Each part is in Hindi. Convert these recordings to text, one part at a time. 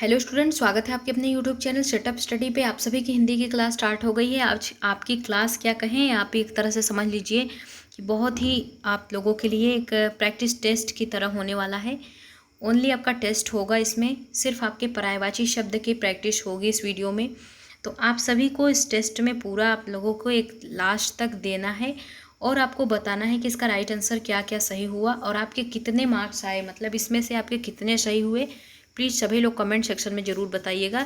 हेलो स्टूडेंट, स्वागत है आपके अपने यूट्यूब चैनल सेटअप स्टडी पे। आप सभी की हिंदी की क्लास स्टार्ट हो गई है। आज आपकी क्लास क्या कहें, आप एक तरह से समझ लीजिए कि बहुत ही आप लोगों के लिए एक प्रैक्टिस टेस्ट की तरह होने वाला है। ओनली आपका टेस्ट होगा, इसमें सिर्फ आपके पर्यायवाची शब्द की प्रैक्टिस होगी इस वीडियो में। तो आप सभी को इस टेस्ट में पूरा आप लोगों को एक लास्ट तक देना है और आपको बताना है कि इसका राइट आंसर क्या क्या सही हुआ और आपके कितने मार्क्स आए, मतलब इसमें से आपके कितने सही हुए। प्लीज़ सभी लोग कमेंट सेक्शन में ज़रूर बताइएगा।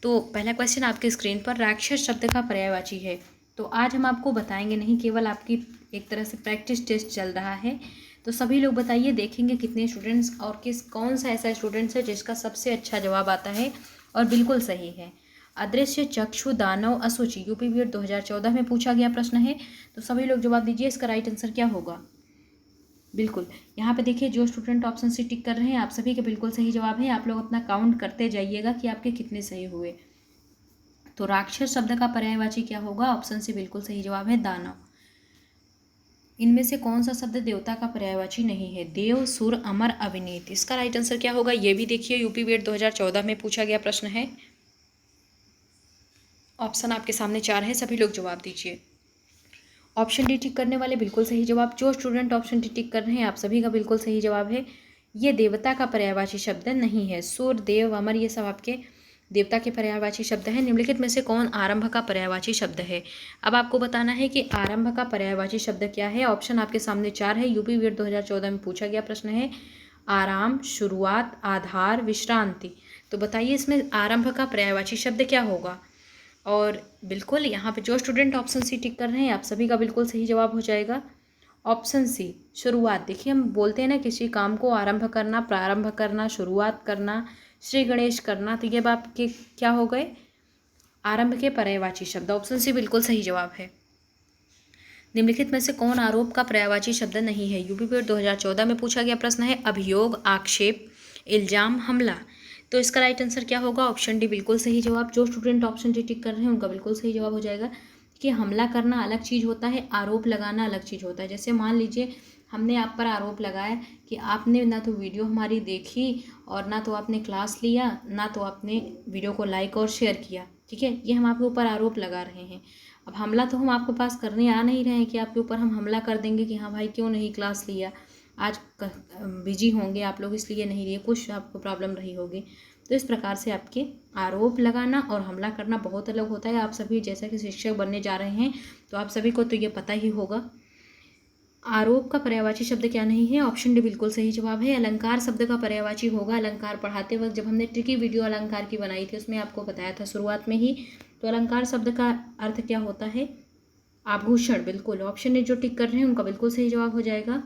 तो पहला क्वेश्चन आपके स्क्रीन पर, राक्षस शब्द का पर्यायवाची है। तो आज हम आपको बताएंगे नहीं, केवल आपकी एक तरह से प्रैक्टिस टेस्ट चल रहा है। तो सभी लोग बताइए, देखेंगे कितने स्टूडेंट्स और कौन सा ऐसा स्टूडेंट्स है जिसका सबसे अच्छा जवाब आता है और बिल्कुल सही है। अदृश्य चक्षु दानव असुचि यूपी बीएड 2014 में पूछा गया प्रश्न है। तो सभी लोग जवाब दीजिए, इसका राइट आंसर क्या होगा। बिल्कुल, यहाँ पे देखिए जो स्टूडेंट ऑप्शन सी टिक कर रहे हैं आप सभी के बिल्कुल सही जवाब है। आप लोग अपना काउंट करते जाइएगा कि आपके कितने सही हुए। तो राक्षस शब्द का पर्यायवाची क्या होगा, ऑप्शन सी बिल्कुल सही जवाब है, दानव। इनमें से कौन सा शब्द देवता का पर्यायवाची नहीं है, देव, सुर, अमर, अविनीत। इसका राइट आंसर क्या होगा, ये भी देखिए यूपी बीएड 2014 में पूछा गया प्रश्न है। ऑप्शन आपके सामने 4 है, सभी लोग जवाब दीजिए। ऑप्शन डी टिक करने वाले बिल्कुल सही जवाब। जो स्टूडेंट ऑप्शन डी टिक कर रहे हैं आप सभी का बिल्कुल सही जवाब है। ये देवता का पर्यायवाची शब्द नहीं है। सूर्य, देव, अमर ये सब आपके देवता के पर्यायवाची शब्द हैं। निम्नलिखित में से कौन आरंभ का पर्यायवाची शब्द है। अब आपको बताना है कि आरंभ का पर्यायवाची शब्द क्या है। ऑप्शन आपके सामने 4 है, यूपी बीएड 2014 में पूछा गया प्रश्न है। आराम, शुरुआत, आधार, विश्रांति। तो बताइए इसमें आरंभ का पर्यायवाची शब्द क्या होगा। और बिल्कुल यहाँ पे जो स्टूडेंट ऑप्शन सी टिक कर रहे हैं आप सभी का बिल्कुल सही जवाब हो जाएगा, ऑप्शन सी, शुरुआत। देखिए हम बोलते हैं ना, किसी काम को आरंभ करना, प्रारंभ करना, शुरुआत करना, श्री गणेश करना, तो ये आपके क्या हो गए, आरंभ के पर्यायवाची शब्द। ऑप्शन सी बिल्कुल सही जवाब है। निम्नलिखित में से कौन आरोप का पर्यायवाची शब्द नहीं है। यूपी बीएड 2014 में पूछा गया प्रश्न है। अभियोग, आक्षेप, इल्जाम, हमला। तो इसका राइट आंसर क्या होगा, ऑप्शन डी बिल्कुल सही जवाब। जो स्टूडेंट ऑप्शन डी टिक कर रहे हैं उनका बिल्कुल सही जवाब हो जाएगा कि हमला करना अलग चीज़ होता है, आरोप लगाना अलग चीज़ होता है। जैसे मान लीजिए हमने आप पर आरोप लगाया कि आपने ना तो वीडियो हमारी देखी और ना तो आपने क्लास लिया, ना तो आपने वीडियो को लाइक और शेयर किया, ठीक है, ये हम आपके ऊपर आरोप लगा रहे हैं। अब हमला तो हम आपके पास करने आ नहीं रहे हैं कि आपके ऊपर हम हमला कर देंगे कि हाँ भाई क्यों नहीं क्लास लिया, आज बिजी होंगे आप लोग इसलिए नहीं लिए, कुछ आपको प्रॉब्लम रही होगी। तो इस प्रकार से आपके आरोप लगाना और हमला करना बहुत अलग होता है। आप सभी जैसा कि शिक्षक बनने जा रहे हैं तो आप सभी को तो ये पता ही होगा। आरोप का पर्यायवाची शब्द क्या नहीं है, ऑप्शन डी बिल्कुल सही जवाब है। अलंकार शब्द का पर्यायवाची होगा। अलंकार पढ़ाते वक्त जब हमने ट्रिकी वीडियो अलंकार की बनाई थी उसमें आपको बताया था शुरुआत में ही। तो अलंकार शब्द का अर्थ क्या होता है, आभूषण। बिल्कुल, ऑप्शन ए जो टिक कर रहे हैं उनका बिल्कुल सही जवाब हो जाएगा,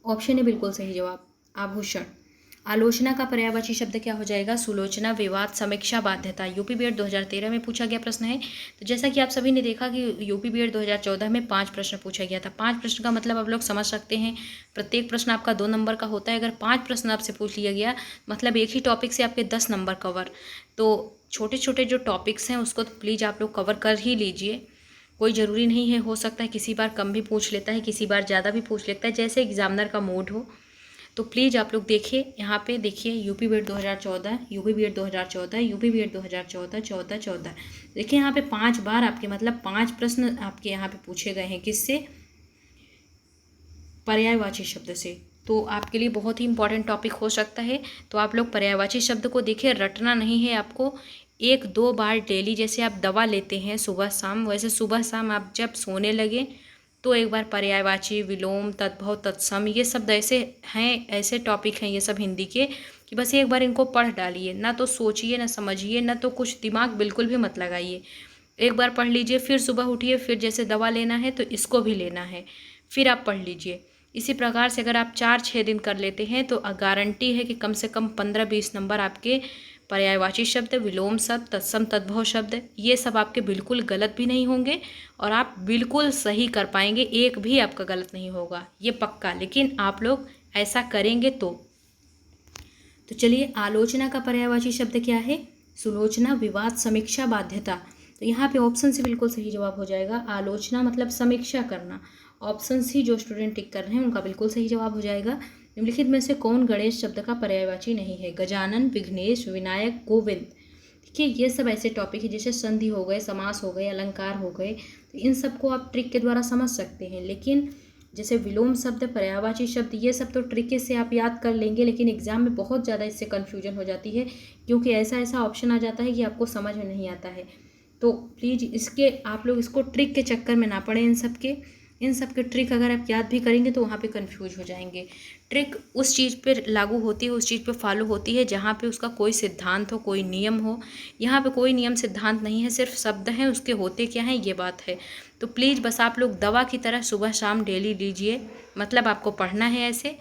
ऑप्शन ए बिल्कुल सही जवाब, आभूषण। आलोचना का पर्यायवाची शब्द क्या हो जाएगा, सुलोचना, विवाद, समीक्षा, बाध्यता। यूपी बीएड 2013 में पूछा गया प्रश्न है। तो जैसा कि आप सभी ने देखा कि यूपी बीएड 2014 में 5 प्रश्न पूछा गया था। 5 प्रश्न का मतलब आप लोग समझ सकते हैं, प्रत्येक प्रश्न आपका 2 नंबर का होता है। अगर 5 प्रश्न आपसे पूछ लिया गया मतलब एक ही टॉपिक से आपके 10 नंबर कवर। तो छोटे छोटे जो टॉपिक्स हैं उसको तो प्लीज़ आप लोग कवर कर ही लीजिए। कोई ज़रूरी नहीं है, हो सकता है किसी बार कम भी पूछ लेता है, किसी बार ज़्यादा भी पूछ लेता है, जैसे एग्जामिनर का मूड हो। तो प्लीज़ आप लोग देखिए, यहाँ पे देखिए UP BEd 2014, UP BEd 2014, UP BEd 2014, 14, 14। देखिए यहाँ पे 5 बार आपके मतलब 5 प्रश्न आपके यहाँ पे पूछे गए हैं, किससे, पर्यायवाची शब्द से। तो आपके लिए बहुत ही इंपॉर्टेंट टॉपिक हो सकता है। तो आप लोग पर्यायवाची शब्द को देखिए, रटना नहीं है आपको। 1-2 बार डेली, जैसे आप दवा लेते हैं सुबह शाम, वैसे सुबह शाम आप जब सोने लगे तो एक बार पर्यायवाची, विलोम, तद्भव, तत्सम, ये शब्द ऐसे हैं, ऐसे टॉपिक हैं ये सब हिंदी के, कि बस एक बार इनको पढ़ डालिए। ना तो सोचिए, ना समझिए, ना तो कुछ दिमाग बिल्कुल भी मत लगाइए। एक बार पढ़ लीजिए, फिर सुबह उठिए, फिर जैसे दवा लेना है तो इसको भी लेना है, फिर आप पढ़ लीजिए। इसी प्रकार से अगर आप 4-6 दिन कर लेते हैं तो गारंटी है कि कम से कम 15-20 नंबर आपके पर्यायवाची शब्द, विलोम शब्द, तत्सम, तद्भव शब्द, ये सब आपके बिल्कुल गलत भी नहीं होंगे और आप बिल्कुल सही कर पाएंगे। एक भी आपका गलत नहीं होगा, ये पक्का। लेकिन आप लोग ऐसा करेंगे तो चलिए, आलोचना का पर्यायवाची शब्द क्या है, सुलोचना, विवाद, समीक्षा, बाध्यता। तो यहाँ पे ऑप्शन सी बिल्कुल सही जवाब हो जाएगा। आलोचना मतलब समीक्षा करना। ऑप्शन सी जो स्टूडेंट टिक कर रहे हैं उनका बिल्कुल सही जवाब हो जाएगा। निम्नलिखित में से कौन गणेश शब्द का पर्यायवाची नहीं है? गजानन, विघ्नेश, विनायक, गोविंद। देखिए ये सब ऐसे टॉपिक है जैसे संधि हो गए, समास हो गए, अलंकार हो गए, तो इन सबको आप ट्रिक के द्वारा समझ सकते हैं। लेकिन जैसे विलोम शब्द, पर्यायवाची शब्द, ये सब तो ट्रिक से आप याद कर लेंगे, लेकिन एग्जाम में बहुत ज़्यादा इससे कन्फ्यूजन हो जाती है, क्योंकि ऐसा ऐसा ऑप्शन आ जाता है कि आपको समझ में नहीं आता है। तो प्लीज़ इसके आप लोग इसको ट्रिक के चक्कर में ना पड़े। इन सब के ट्रिक अगर आप याद भी करेंगे तो वहाँ पे कंफ्यूज हो जाएंगे। ट्रिक उस चीज़ पे लागू होती है, उस चीज़ पे फॉलो होती है जहाँ पे उसका कोई सिद्धांत हो, कोई नियम हो। यहाँ पे कोई नियम सिद्धांत नहीं है, सिर्फ शब्द हैं, उसके होते क्या हैं ये बात है। तो प्लीज़ बस आप लोग दवा की तरह सुबह शाम डेली लीजिए, मतलब आपको पढ़ना है ऐसे।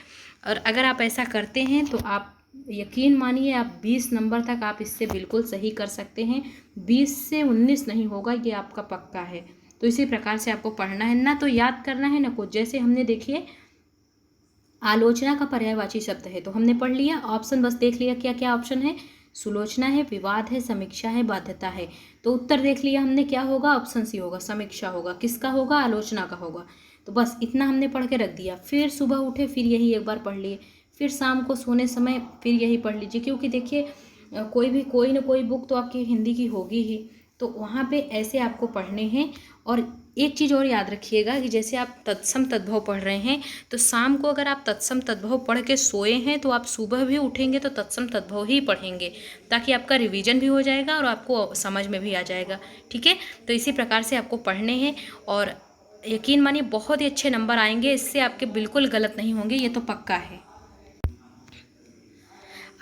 और अगर आप ऐसा करते हैं तो आप यकीन मानिए आप 20 नंबर तक आप इससे बिल्कुल सही कर सकते हैं। 20 से 19 नहीं होगा, ये आपका पक्का है। तो इसी प्रकार से आपको पढ़ना है, ना तो याद करना है ना कुछ। जैसे हमने देखिए आलोचना का पर्यायवाची शब्द है तो हमने पढ़ लिया, ऑप्शन बस देख लिया क्या क्या ऑप्शन है। सुलोचना है, विवाद है, समीक्षा है, बाध्यता है। तो उत्तर देख लिया हमने, क्या होगा? ऑप्शन सी होगा, समीक्षा होगा। किसका होगा? आलोचना का होगा। तो बस इतना हमने पढ़ के रख दिया। फिर सुबह उठे फिर यही एक बार पढ़ लिए, फिर शाम को सोने समय फिर यही पढ़ लीजिए, क्योंकि देखिए कोई ना कोई बुक तो आपकी हिंदी की होगी ही, तो वहाँ पे ऐसे आपको पढ़ने हैं। और एक चीज़ और याद रखिएगा कि जैसे आप तत्सम तद्भव पढ़ रहे हैं, तो शाम को अगर आप तत्सम तद्भव पढ़ के सोए हैं तो आप सुबह भी उठेंगे तो तत्सम तद्भव ही पढ़ेंगे, ताकि आपका रिवीजन भी हो जाएगा और आपको समझ में भी आ जाएगा। ठीक है, तो इसी प्रकार से आपको पढ़ने हैं और यकीन मानिए बहुत ही अच्छे नंबर आएंगे, इससे आपके बिल्कुल गलत नहीं होंगे, ये तो पक्का है।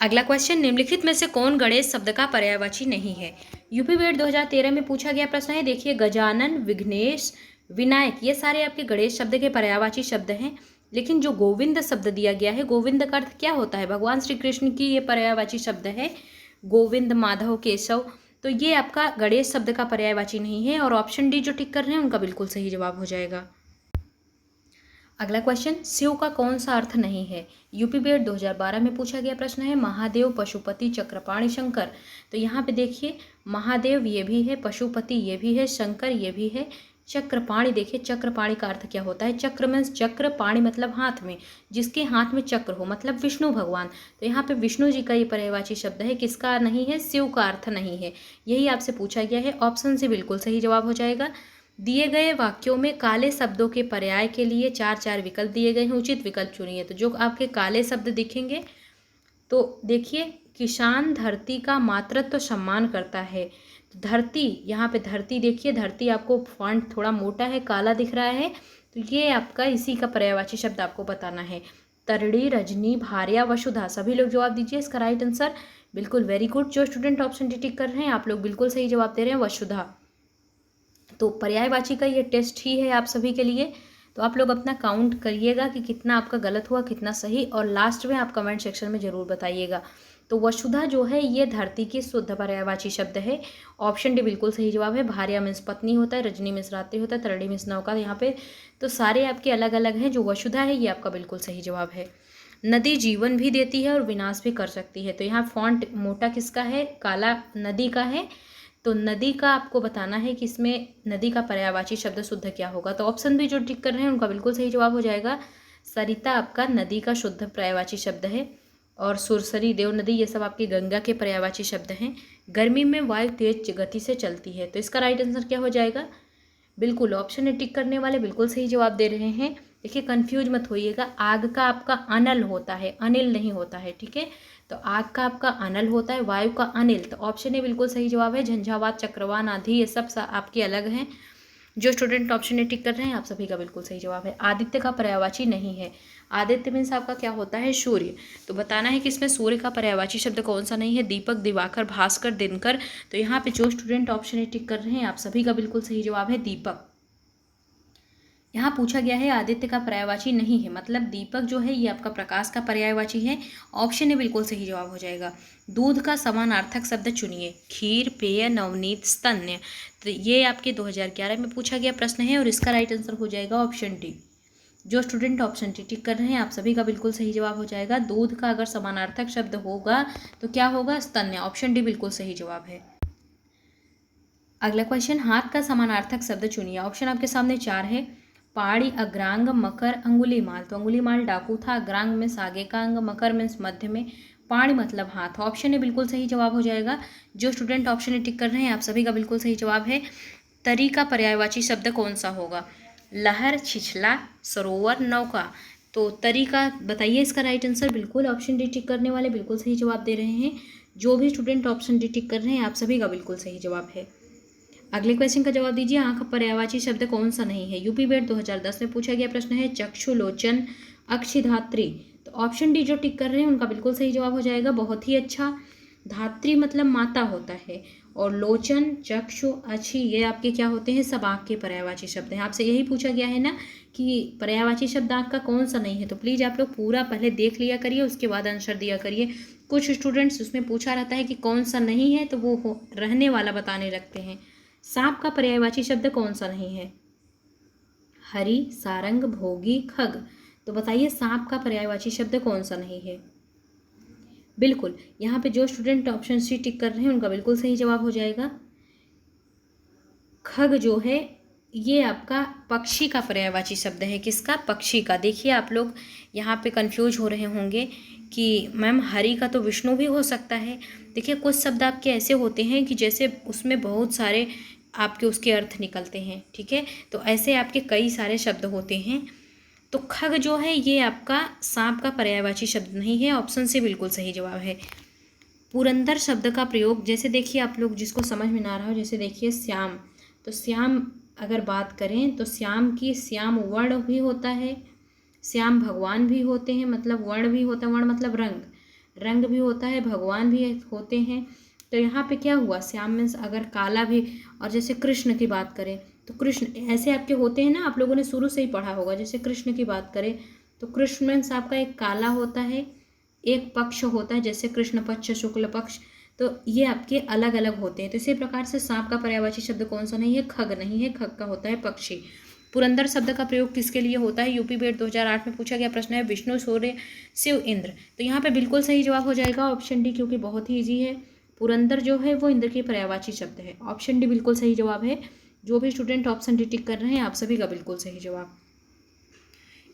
अगला क्वेश्चन, निम्नलिखित में से कौन गणेश शब्द का पर्यायवाची नहीं है? यूपी बीएड 2013 में पूछा गया प्रश्न है। देखिए गजानन, विघ्नेश, विनायक, ये सारे आपके गणेश शब्द के पर्यायवाची शब्द हैं। लेकिन जो गोविंद शब्द दिया गया है, गोविंद का अर्थ क्या होता है? भगवान श्री कृष्ण की ये पर्यायवाची शब्द है, गोविंद, माधव, केशव। तो ये आपका गणेश शब्द का पर्यायवाची नहीं है, और ऑप्शन डी जो टिक कर रहे हैं उनका बिल्कुल सही जवाब हो जाएगा। अगला क्वेश्चन, शिव का कौन सा अर्थ नहीं है? यूपी बीएड 2012 में पूछा गया प्रश्न है। महादेव, पशुपति, चक्रपाणि, शंकर। तो यहाँ पे देखिए महादेव ये भी है, पशुपति ये भी है, शंकर ये भी है, चक्रपाणि। देखिए चक्रपाणि का अर्थ क्या होता है? चक्र मीन्स चक्र, पाणि मतलब हाथ में, जिसके हाथ में चक्र हो मतलब विष्णु भगवान। तो यहाँ पे विष्णु जी का ये पर्यायवाची शब्द है, किसका नहीं है? शिव का अर्थ नहीं है। यही आपसे पूछा गया है, ऑप्शन से बिल्कुल सही जवाब हो जाएगा। दिए गए वाक्यों में काले शब्दों के पर्याय के लिए 4 विकल्प दिए गए हैं, उचित विकल्प चुनिए। तो जो आपके काले शब्द दिखेंगे, तो देखिए किसान धरती का मातृत्व सम्मान करता है। तो धरती, यहाँ पे धरती देखिए, धरती आपको फॉन्ट थोड़ा मोटा है, काला दिख रहा है, तो ये आपका इसी का पर्यायवाची शब्द आपको बताना है। तरड़ी, रजनी, भार्या, वसुधा। सभी लोग जवाब दीजिए इसका राइट आंसर। बिल्कुल वेरी गुड। जो स्टूडेंट ऑप्शन डी टिक कर रहे हैं आप लोग बिल्कुल सही जवाब दे रहे हैं, वसुधा। तो पर्यायवाची का ये टेस्ट ही है आप सभी के लिए। तो आप लोग अपना काउंट करिएगा कि कितना आपका गलत हुआ, कितना सही, और लास्ट में आप कमेंट सेक्शन में ज़रूर बताइएगा। तो वसुधा जो है ये धरती की शुद्ध पर्यायवाची शब्द है। ऑप्शन डी बिल्कुल सही जवाब है। भार्या मीन्स पत्नी होता है, रजनी मीन्स रात्रि होता है, तरड़ी मीन्स नौका। यहाँ पे तो सारे आपके अलग अलग हैं, जो वसुधा है ये आपका बिल्कुल सही जवाब है। नदी जीवन भी देती है और विनाश भी कर सकती है। तो यहाँ फॉन्ट मोटा किसका है? काला नदी का है। तो नदी का आपको बताना है कि इसमें नदी का पर्यायवाची शब्द शुद्ध क्या होगा। तो ऑप्शन भी जो टिक कर रहे हैं उनका बिल्कुल सही जवाब हो जाएगा। सरिता आपका नदी का शुद्ध पर्यायवाची शब्द है, और सुरसरी, देव नदी, ये सब आपकी गंगा के पर्यायवाची शब्द हैं। गर्मी में वायु तेज गति से चलती है। तो इसका राइट आंसर क्या हो जाएगा? बिल्कुल ऑप्शन ए टिक करने वाले बिल्कुल सही जवाब दे रहे हैं। देखिए कंफ्यूज मत होइएगा, आग का आपका अनल होता है, अनिल नहीं होता है। ठीक है, तो आग का आपका अनल होता है, वायु का अनिल। तो ऑप्शन ए बिल्कुल सही जवाब है। झंझावात, चक्रवात, आंधी, ये सब आपके अलग हैं। जो स्टूडेंट ऑप्शन ए टिक कर रहे हैं आप सभी का बिल्कुल सही जवाब है। आदित्य का पर्यायवाची नहीं है। आदित्य मीन्स आपका क्या होता है? सूर्य। तो बताना है कि इसमें सूर्य का पर्यायवाची शब्द कौन सा नहीं है? दीपक, दिवाकर, भास्कर, दिनकर। तो यहाँ पे जो स्टूडेंट ऑप्शन ए टिक कर रहे हैं आप सभी का बिल्कुल सही जवाब है दीपक। यहाँ पूछा गया है आदित्य का पर्यायवाची नहीं है, मतलब दीपक जो है ये आपका प्रकाश का पर्यायवाची है। ऑप्शन ए बिल्कुल सही जवाब हो जाएगा। दूध का समानार्थक शब्द चुनिए। खीर, पेय, नवनीत, स्तन्य। तो ये आपके 2011 में पूछा गया प्रश्न है, और इसका राइट आंसर हो जाएगा ऑप्शन डी। जो स्टूडेंट ऑप्शन डी टिक कर रहे हैं आप सभी का बिल्कुल सही जवाब हो जाएगा। दूध का अगर समानार्थक शब्द होगा तो क्या होगा? स्तन्य। ऑप्शन डी बिल्कुल सही जवाब है। अगला क्वेश्चन, हाथ का समानार्थक शब्द चुनिए। ऑप्शन आपके सामने 4 है। पाड़ी अग्रांग, मकर अंगुलीमाल। तो अंगुलीमाल डाकू था, अग्रांग में आगे का अंग, मकर में मध्य में, पाड़ी मतलब हाथ। ऑप्शन ए बिल्कुल सही जवाब हो जाएगा। जो स्टूडेंट ऑप्शन ए टिक कर रहे हैं आप सभी का बिल्कुल सही जवाब है। तरी का पर्यायवाची शब्द कौन सा होगा? लहर, छिछला, सरोवर, नौका। तो तरी का बताइए इसका राइट आंसर। बिल्कुल ऑप्शन डी टिक करने वाले बिल्कुल सही जवाब दे रहे हैं। जो भी स्टूडेंट ऑप्शन डी टिक कर रहे हैं आप सभी का बिल्कुल सही जवाब है। अगले क्वेश्चन का जवाब दीजिए। आंख पर्यायवाची शब्द कौन सा नहीं है? यूपी बेट 2010 में पूछा गया प्रश्न है। चक्षु, लोचन, अक्षिधात्री। तो ऑप्शन डी जो टिक कर रहे हैं उनका बिल्कुल सही जवाब हो जाएगा। बहुत ही अच्छा। धात्री मतलब माता होता है, और लोचन, चक्षु, अक्षि ये आपके क्या होते हैं? सब आँख के पर्यायवाची शब्द हैं। आपसे यही पूछा गया है ना कि पर्यायवाची शब्द आँख का कौन सा नहीं है, तो प्लीज़ आप लोग पूरा पहले देख लिया करिए, उसके बाद आंसर दिया करिए। कुछ स्टूडेंट्स उसमें पूछा रहता है कि कौन सा नहीं है, तो वो रहने वाला बताने लगते हैं। सांप का पर्यायवाची शब्द कौन सा नहीं है? हरि, सारंग, भोगी, खग। तो बताइए सांप का पर्यायवाची शब्द कौन सा नहीं है? बिल्कुल, यहाँ पे जो स्टूडेंट ऑप्शन सी टिक कर रहे हैं उनका बिल्कुल सही जवाब हो जाएगा। खग जो है ये आपका पक्षी का पर्यायवाची शब्द है। किसका? पक्षी का। देखिए आप लोग यहाँ पे कंफ्यूज हो रहे होंगे कि मैम हरि का तो विष्णु भी हो सकता है। देखिए कुछ शब्द आपके ऐसे होते हैं कि जैसे उसमें बहुत सारे आपके उसके अर्थ निकलते हैं, ठीक है। तो ऐसे आपके कई सारे शब्द होते हैं। तो खग जो है ये आपका सांप का पर्यायवाची शब्द नहीं है। ऑप्शन से बिल्कुल सही जवाब है। पुरंदर शब्द का प्रयोग, जैसे देखिए आप लोग जिसको समझ में ना रहा हो, जैसे देखिए श्याम। तो श्याम अगर बात करें तो श्याम की श्याम वर्ण भी होता है, श्याम भगवान भी होते हैं, मतलब वर्ण भी होता है। वर्ण मतलब रंग, रंग भी होता है, भगवान भी होते हैं। तो यहाँ पे क्या हुआ? श्याम मीन्स अगर काला भी। और जैसे कृष्ण की बात करें तो कृष्ण ऐसे आपके होते हैं ना, आप लोगों ने शुरू से ही पढ़ा होगा। जैसे कृष्ण की बात करें तो कृष्ण मीन्स आपका एक काला होता है, एक पक्ष होता है, जैसे कृष्ण पक्ष, शुक्ल पक्ष। तो ये आपके अलग अलग होते हैं। तो इसी प्रकार से सांप का पर्यायवाची शब्द कौन सा नहीं है? खग नहीं है। खग का होता है पक्षी। पुरंदर शब्द का प्रयोग किसके लिए होता है? यूपी बेट 2008 में पूछा गया प्रश्न है। विष्णु, सूर्य, शिव, इंद्र। तो यहाँ पे बिल्कुल सही जवाब हो जाएगा ऑप्शन डी, क्योंकि बहुत ही ईजी है। पुरंदर जो है वो इंद्र के पर्यायवाची शब्द है। ऑप्शन डी बिल्कुल सही जवाब है। जो भी स्टूडेंट ऑप्शन डी टिक कर रहे हैं आप सभी का बिल्कुल सही जवाब।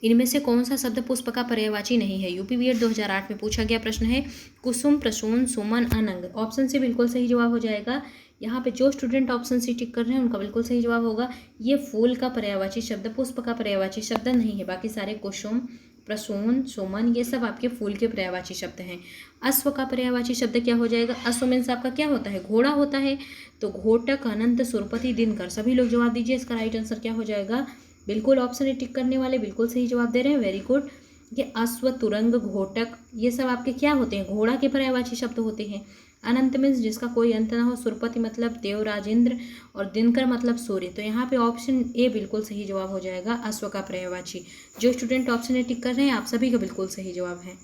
इनमें से कौन सा शब्द पुष्प का पर्यायवाची नहीं है? यूपी बीएड 2008 में पूछा गया प्रश्न है। कुसुम, प्रसून, सुमन, अनंग। ऑप्शन से बिल्कुल सही जवाब हो जाएगा। यहाँ पे जो स्टूडेंट ऑप्शन सी टिक कर रहे हैं उनका बिल्कुल सही जवाब होगा। ये फूल का पर्यायवाची शब्द, पुष्प का पर्यायवाची शब्द नहीं है। बाकी सारे कुसुम, प्रसून, सुमन ये सब आपके फूल के पर्यायवाची शब्द हैं। अश्व का पर्यायवाची शब्द क्या हो जाएगा? अश्व मीन्स आपका क्या होता है? घोड़ा होता है। तो घोटक, अनंत, सुरपति, दिनकर। सभी लोग जवाब दीजिए। इसका राइट आंसर क्या हो जाएगा? बिल्कुल ऑप्शन ए टिक करने वाले बिल्कुल सही जवाब दे रहे हैं। Very good. ये अश्व, तुरंग, घोटक ये सब आपके क्या होते हैं? घोड़ा के पर्यायवाची शब्द होते हैं। अनंत मीन्स जिसका कोई अंत ना हो, सुरपति मतलब देवराजेंद्र, और दिनकर मतलब सूर्य। तो यहाँ पे ऑप्शन ए बिल्कुल सही जवाब हो जाएगा, अश्व का पर्यायवाची। जो स्टूडेंट ऑप्शन ए टिक कर रहे हैं आप सभी का बिल्कुल सही जवाब है।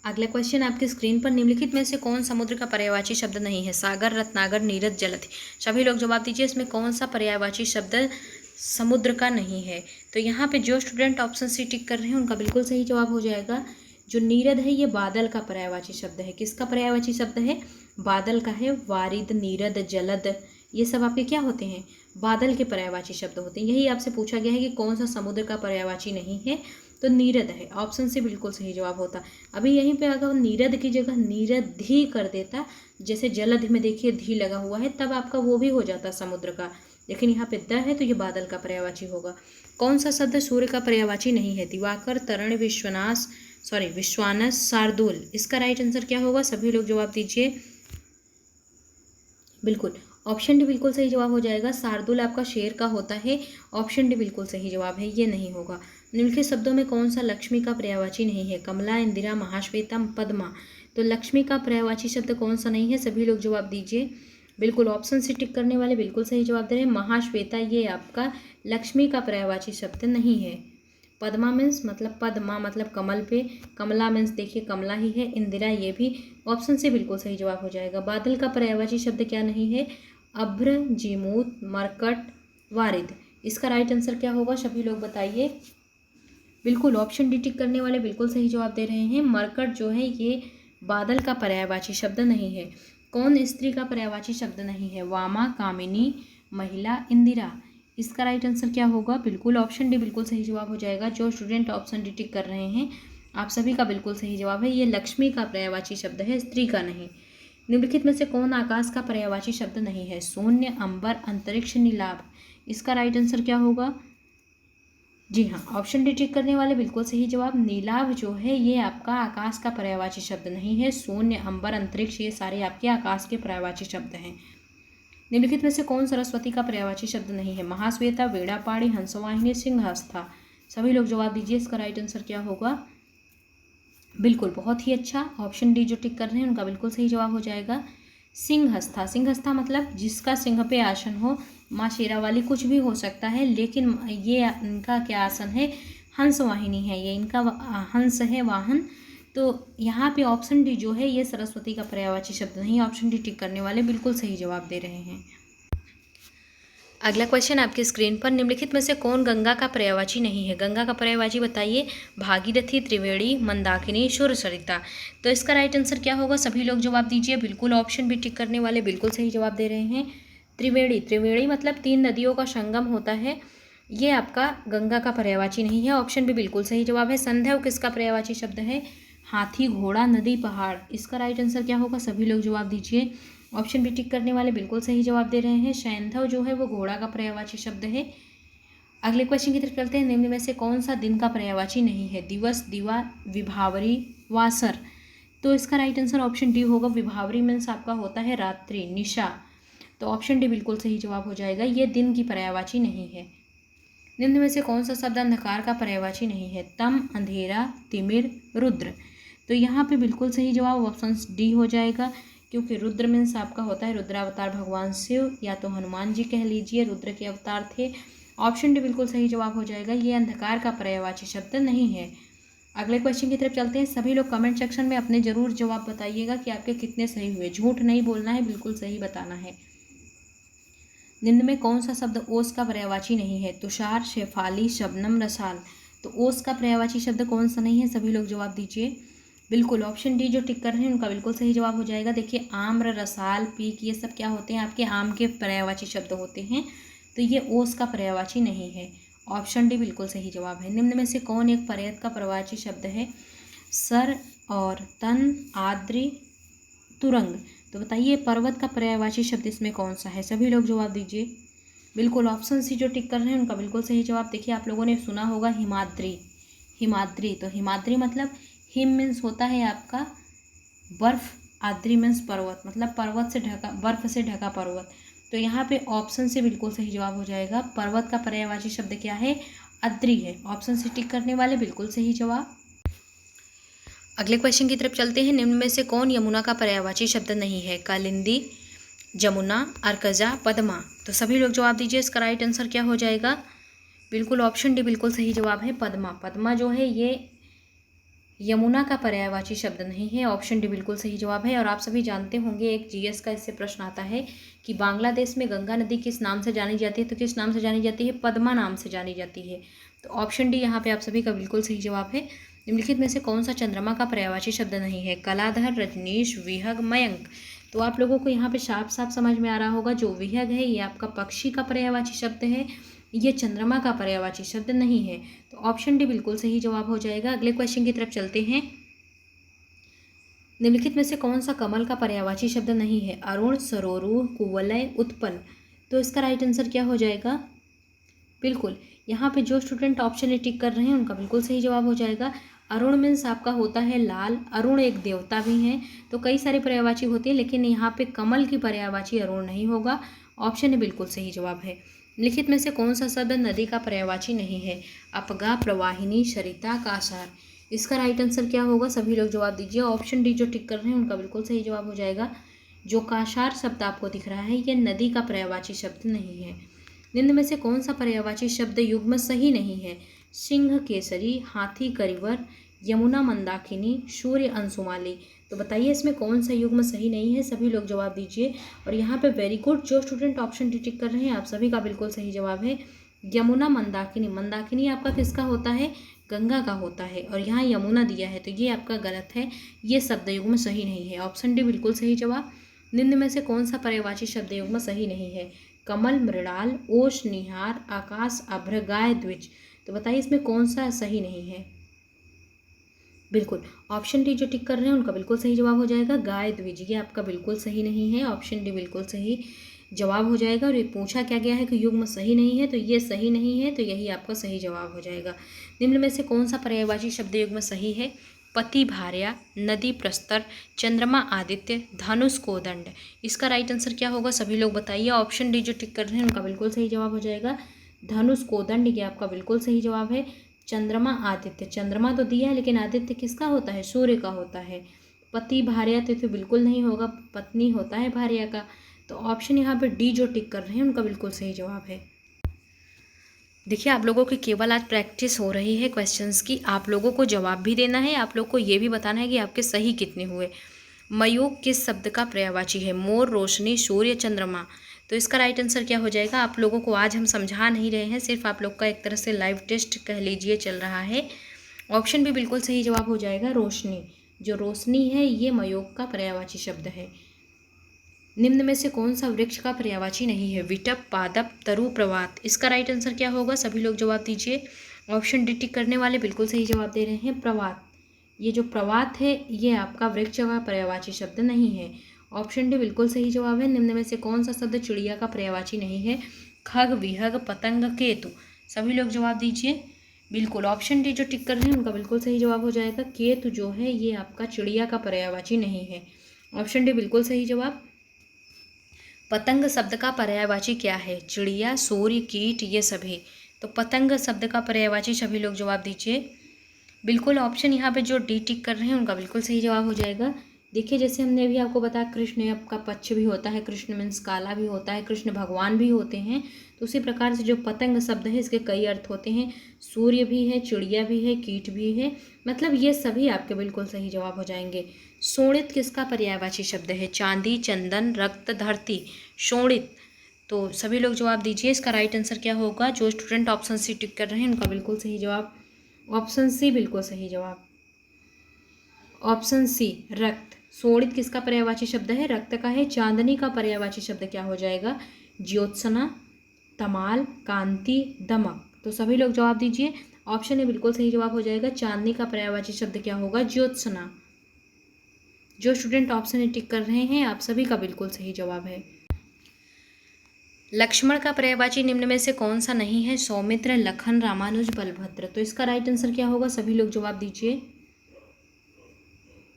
अगला क्वेश्चन आपकी स्क्रीन पर निम्नलिखित में से कौन समुद्र का पर्यायवाची शब्द नहीं है? सागर, रत्नाकर, नीरद, जलधि। सभी लोग जवाब दीजिए। इसमें कौन सा पर्यायवाची शब्द समुद्र का नहीं है? तो यहाँ पे जो स्टूडेंट ऑप्शन सी टिक कर रहे हैं उनका बिल्कुल सही जवाब हो जाएगा। जो नीरद है ये बादल का पर्यायवाची शब्द है। किसका पर्यायवाची शब्द है? बादल का है। वारिद, नीरद, जलद ये सब आपके क्या होते हैं? बादल के पर्यायवाची शब्द होते हैं। यही आपसे पूछा गया है कि कौन सा समुद्र का पर्यायवाची नहीं है, तो नीरद है। ऑप्शन से बिल्कुल सही जवाब होता। अभी यहीं पे अगर नीरद की जगह नीरधि कर देता, जैसे जलधि में देखिए धी लगा हुआ है, तब आपका वो भी हो जाता समुद्र का। लेकिन यहाँ पे द है तो ये बादल का पर्यायवाची होगा। कौन सा शब्द सूर्य का पर्यायवाची नहीं है? दिवाकर, तरण, विश्वानस, शार्दूल। इसका राइट आंसर क्या होगा? सभी लोग जवाब दीजिए। बिल्कुल ऑप्शन डी बिल्कुल सही जवाब हो जाएगा। शार्दूल आपका शेर का होता है। ऑप्शन डी बिल्कुल सही जवाब है, ये नहीं होगा। निम्नलिखित शब्दों में कौन सा लक्ष्मी का पर्यायवाची नहीं है? कमला, इंदिरा, महाश्वेता, पद्मा। तो लक्ष्मी का पर्यायवाची शब्द कौन सा नहीं है? सभी लोग जवाब दीजिए। बिल्कुल ऑप्शन से टिक करने वाले बिल्कुल सही जवाब दे रहे हैं। महाश्वेता ये आपका लक्ष्मी का पर्यायवाची शब्द नहीं है। पद्मा मीन्स मतलब पद्मा मतलब कमल पे, कमला मीन्स देखिए कमला ही है। इंदिरा ये भी ऑप्शन से बिल्कुल सही जवाब हो जाएगा। बादल का पर्यायवाची शब्द क्या नहीं है? अभ्र, जीमूत, मरकट, वारिद। इसका राइट आंसर क्या होगा? सभी लोग बताइए। बिल्कुल ऑप्शन डी टिक करने वाले बिल्कुल सही जवाब दे रहे हैं। मरकट जो है ये बादल का पर्यायवाची शब्द नहीं है। कौन स्त्री का पर्यायवाची शब्द नहीं है? वामा, कामिनी, महिला, इंदिरा। इसका राइट आंसर क्या होगा? बिल्कुल ऑप्शन डी बिल्कुल सही जवाब हो जाएगा। जो स्टूडेंट ऑप्शन डी टिक कर रहे हैं आप सभी का बिल्कुल सही जवाब है। ये लक्ष्मी का पर्यायवाची शब्द है, स्त्री का नहीं। निम्नलिखित में से कौन आकाश का पर्यायवाची शब्द नहीं है? शून्य, अंबर, अंतरिक्ष, नीलाभ। इसका राइट आंसर क्या होगा? जी हाँ, ऑप्शन डी टिक करने वाले बिल्कुल सही जवाब। नीलाभ जो है ये आपका आकाश का पर्यायवाची शब्द नहीं है। शून्य, अंबर, अंतरिक्ष ये सारे आपके आकाश के पर्यायवाची शब्द हैं। निम्नलिखित में से कौन सरस्वती का पर्यायवाची शब्द नहीं है? महाश्वेता, वीणापाणी, हंसवाहिनी, सिंहस्था। सभी लोग जवाब दीजिए, इसका राइट आंसर क्या होगा? बिल्कुल, बहुत ही अच्छा। ऑप्शन डी जो टिक कर रहे हैं उनका बिल्कुल सही जवाब हो जाएगा सिंहस्था। सिंहस्था मतलब जिसका सिंह पे आसन हो। माँ शेरावाली कुछ भी हो सकता है, लेकिन ये इनका क्या आसन है? हंसवाहिनी है, ये इनका हंस है, वाहन। तो यहाँ पे ऑप्शन डी जो है ये सरस्वती का पर्यायवाची शब्द नहीं। ऑप्शन डी टिक करने वाले बिल्कुल सही जवाब दे रहे हैं। अगला क्वेश्चन आपकी स्क्रीन पर, निम्नलिखित में से कौन गंगा का पर्यायवाची नहीं है? गंगा का पर्यायवाची बताइए। भागीरथी, त्रिवेणी, मंदाकिनी, शूरसरिता। तो इसका राइट आंसर क्या होगा? सभी लोग जवाब दीजिए। बिल्कुल ऑप्शन भी टिक करने वाले बिल्कुल सही जवाब दे रहे हैं। त्रिवेणी, त्रिवेणी मतलब 3 नदियों का संगम होता है। ये आपका गंगा का पर्यायवाची नहीं है। ऑप्शन भी बिल्कुल सही जवाब है। संध्या किसका पर्यायवाची शब्द है? हाथी, घोड़ा, नदी, पहाड़। इसका राइट आंसर क्या होगा? सभी लोग जवाब दीजिए। ऑप्शन भी टिक करने वाले बिल्कुल सही जवाब दे रहे हैं। सैंधव जो है वो घोड़ा का पर्यायवाची शब्द है। अगले क्वेश्चन की तरफ चलते हैं। निम्न में से कौन सा दिन का पर्यायवाची नहीं है? दिवस, दिवा, विभावरी, वासर। तो इसका राइट आंसर ऑप्शन डी होगा। विभावरी मीन्स आपका होता है रात्रि, निशा। तो ऑप्शन डी बिल्कुल सही जवाब हो जाएगा। ये दिन की पर्यायवाची नहीं है। निम्न में से कौन सा शब्द अंधकार का पर्यायवाची नहीं है? तम, अंधेरा, तिमिर, रुद्र। तो यहाँ पे बिल्कुल सही जवाब ऑप्शन डी हो जाएगा, क्योंकि रुद्र मीन्स आपका होता है रुद्रावतार भगवान शिव, या तो हनुमान जी कह लीजिए, रुद्र के अवतार थे। ऑप्शन डी बिल्कुल सही जवाब हो जाएगा। ये अंधकार का पर्यायवाची शब्द नहीं है। अगले क्वेश्चन की तरफ चलते हैं। सभी लोग कमेंट सेक्शन में अपने जरूर जवाब बताइएगा कि आपके कितने सही हुए। झूठ नहीं बोलना है, बिल्कुल सही बताना है। निम्न में कौन सा शब्द ओस का पर्यायवाची नहीं है? तुषार, शेफाली, शबनम, रसाल। तो ओस का पर्यायवाची शब्द कौन सा नहीं है? सभी लोग जवाब दीजिए। बिल्कुल ऑप्शन डी जो टिक कर रहे हैं उनका बिल्कुल सही जवाब हो जाएगा। देखिए, आम्र, रसाल, पीक ये सब क्या होते हैं? आपके आम के पर्यायवाची शब्द होते हैं। तो ये ओस का पर्यायवाची नहीं है। ऑप्शन डी बिल्कुल सही जवाब है। निम्न में से कौन एक पर्यायत का पर्यायवाची शब्द है? सर और तन, आद्री, तुरंग। तो बताइए पर्वत का पर्यायवाची शब्द इसमें कौन सा है? सभी लोग जवाब दीजिए। बिल्कुल ऑप्शन सी जो टिक कर रहे हैं उनका बिल्कुल सही जवाब। देखिए, आप लोगों ने सुना होगा हिमाद्री। हिमाद्री, तो हिमाद्री मतलब हिम मीन्स होता है आपका बर्फ, आद्री मीन्स पर्वत, मतलब पर्वत से ढका, बर्फ से ढका पर्वत। तो यहाँ पे ऑप्शन से बिल्कुल सही जवाब हो जाएगा। पर्वत का पर्यायवाची शब्द क्या है? अद्री है। ऑप्शन से टिक करने वाले बिल्कुल सही जवाब। अगले क्वेश्चन की तरफ चलते हैं। निम्न में से कौन यमुना का पर्यायवाची शब्द नहीं है? कालिंदी, जमुना, अर्कजा, पद्मा। तो सभी लोग जवाब दीजिए। इसका राइट आंसर क्या हो जाएगा? बिल्कुल ऑप्शन डी बिल्कुल सही जवाब है, पद्मा। पद्मा जो है ये यमुना का पर्यायवाची शब्द नहीं है। ऑप्शन डी बिल्कुल सही जवाब है। और आप सभी जानते होंगे, एक जीएस का इससे प्रश्न आता है कि बांग्लादेश में गंगा नदी किस नाम से जानी जाती है? तो किस नाम से जानी जाती है? पद्मा नाम से जानी जाती है। तो ऑप्शन डी यहाँ पे आप सभी का बिल्कुल सही जवाब है। निम्नलिखित में से कौन सा चंद्रमा का पर्यायवाची शब्द नहीं है? कलाधर, रजनीश, विहग, मयंक। तो आप लोगों को यहाँ पे साफ साफ समझ में आ रहा होगा, जो विहग है ये आपका पक्षी का पर्यायवाची शब्द है, ये चंद्रमा का पर्यायवाची शब्द नहीं है। तो ऑप्शन डी बिल्कुल सही जवाब हो जाएगा। अगले क्वेश्चन की तरफ चलते हैं। निम्नलिखित में से कौन सा कमल का पर्यायवाची शब्द नहीं है? अरुण, सरोरू, कुवलय, उत्पल। तो इसका राइट आंसर क्या हो जाएगा? बिल्कुल यहाँ पे जो स्टूडेंट ऑप्शन ए टिक कर रहे हैं उनका बिल्कुल सही जवाब हो जाएगा। अरुण मीन्स आपका होता है लाल। अरुण एक देवता भी हैं। तो कई सारे पर्यायवाची होते हैं, लेकिन यहाँ पे कमल की पर्यायवाची अरुण नहीं होगा। ऑप्शन ए बिल्कुल सही जवाब है। लिखित में से कौन सा शब्द नदी का पर्यायवाची नहीं है? अपगा, प्रवाहिनी, सरिता, कासार। इसका राइट आंसर क्या होगा? सभी लोग जवाब दीजिए। ऑप्शन डी जो टिक कर रहे हैं उनका बिल्कुल सही जवाब हो जाएगा। जो कासार शब्द आपको दिख रहा है ये नदी का पर्यायवाची शब्द नहीं है। निम्न में से कौन सा पर्यायवाची शब्द युग्म सही नहीं है? सिंह, केसरी, हाथी, करिवर, यमुना, मंदाकिनी, सूर्य, अंशुमाली। तो बताइए इसमें कौन सा युग्म सही नहीं है? सभी लोग जवाब दीजिए। और यहाँ पे वेरी गुड, जो स्टूडेंट ऑप्शन डी टिक कर रहे हैं आप सभी का बिल्कुल सही जवाब है। यमुना, मंदाकिनी। मंदाकिनी आपका किसका होता है? गंगा का होता है। और यहाँ यमुना दिया है, तो ये आपका गलत है। ये शब्द युग्म सही नहीं है। ऑप्शन डी बिल्कुल सही जवाब। निम्न में से कौन सा पर्यायवाची शब्द युग्म सही नहीं है? कमल मृणाल, ओष निहार, आकाश अभ्र, गाय द्विज। तो बताइए इसमें कौन सा सही नहीं है। बिल्कुल ऑप्शन डी जो टिक कर रहे हैं उनका बिल्कुल सही जवाब हो जाएगा गाय द्विज। ये आपका बिल्कुल सही नहीं है, ऑप्शन डी बिल्कुल सही जवाब हो जाएगा। और ये पूछा क्या गया है कि युग्म सही नहीं है, तो ये सही नहीं है, तो यही आपका सही जवाब हो जाएगा। निम्न में से कौन सा पर्यायवाची शब्द युग्म सही है। पति भार्या, नदी प्रस्तर, चंद्रमा आदित्य, धनुष कोदंड। इसका राइट आंसर क्या होगा सभी लोग बताइए। ऑप्शन डी जो टिक कर रहे हैं उनका बिल्कुल सही जवाब हो जाएगा धनुष कोदंड। ये आपका बिल्कुल सही जवाब है। चंद्रमा आदित्य, चंद्रमा तो दिया है लेकिन आदित्य किसका होता है, सूर्य का होता है। पति भार्या तो बिल्कुल नहीं होगा, पत्नी होता है भार्या का। तो ऑप्शन यहाँ पे डी जो टिक कर रहे हैं उनका बिल्कुल सही जवाब है। देखिए आप लोगों की केवल आज प्रैक्टिस हो रही है क्वेश्चंस की, आप लोगों को जवाब भी देना है, आप लोग को ये भी बताना है कि आपके सही कितने हुए। मयूख किस शब्द का पर्यायवाची है। मोर, रोशनी, सूर्य, चंद्रमा। तो इसका राइट आंसर क्या हो जाएगा। आप लोगों को आज हम समझा नहीं रहे हैं, सिर्फ आप लोग का एक तरह से लाइव टेस्ट कह लीजिए चल रहा है। ऑप्शन भी बिल्कुल सही जवाब हो जाएगा रोशनी। जो रोशनी है ये मयूख का पर्यायवाची शब्द है। निम्न में से कौन सा वृक्ष का पर्यायवाची नहीं है। विटप, पादप, तरु, प्रवात। इसका राइट आंसर क्या होगा सभी लोग जवाब दीजिए। ऑप्शन डी टिक करने वाले बिल्कुल सही जवाब दे रहे हैं प्रवात। ये जो प्रवात है ये आपका वृक्ष का पर्यायवाची शब्द नहीं है। ऑप्शन डी बिल्कुल सही जवाब है। निम्न में से कौन सा शब्द चिड़िया का पर्यायवाची नहीं है। खग, विहग, पतंग, केतु। सभी लोग जवाब दीजिए। बिल्कुल ऑप्शन डी जो टिक कर रहे हैं उनका बिल्कुल सही जवाब हो जाएगा केतु जो है ये आपका चिड़िया का पर्यायवाची नहीं है। ऑप्शन डी बिल्कुल सही जवाब। पतंग शब्द का पर्यायवाची क्या है। चिड़िया, सूर्य, कीट, ये सभी। तो पतंग शब्द का पर्यायवाची सभी लोग जवाब दीजिए। बिल्कुल ऑप्शन यहाँ पे जो डी टिक कर रहे हैं उनका बिल्कुल सही जवाब हो जाएगा। देखिए जैसे हमने अभी आपको बताया कृष्ण आपका पक्ष भी होता है, कृष्ण मीन्स काला भी होता है, कृष्ण भगवान भी होते हैं। तो उसी प्रकार से जो पतंग शब्द है इसके कई अर्थ होते हैं। सूर्य भी है, चिड़िया भी है, कीट भी है, मतलब ये सभी आपके बिल्कुल सही जवाब हो जाएंगे। शोणित किसका पर्यायवाची शब्द है। चांदी, चंदन, रक्त, धरती। शोणित। तो सभी लोग जवाब दीजिए। इसका राइट आंसर क्या होगा। जो स्टूडेंट ऑप्शन सी टिक कर रहे हैं उनका बिल्कुल सही जवाब ऑप्शन सी बिल्कुल सही जवाब। ऑप्शन सी रक्त। शोणित किसका पर्यायवाची शब्द है। रक्त का है। चांदनी का पर्यायवाची शब्द क्या हो जाएगा। ज्योत्सना, तमाल, कांति, दमक। तो सभी लोग जवाब दीजिए। ऑप्शन ए बिल्कुल सही जवाब हो जाएगा। चांदनी का पर्यायवाची शब्द क्या होगा, ज्योत्सना। जो स्टूडेंट ऑप्शन ए टिक कर रहे हैं आप सभी का बिल्कुल सही जवाब है। लक्ष्मण का पर्यायवाची निम्न में से कौन सा नहीं है। सौमित्र, लखन, रामानुज, बलभद्र। तो इसका राइट आंसर क्या होगा सभी लोग जवाब दीजिए।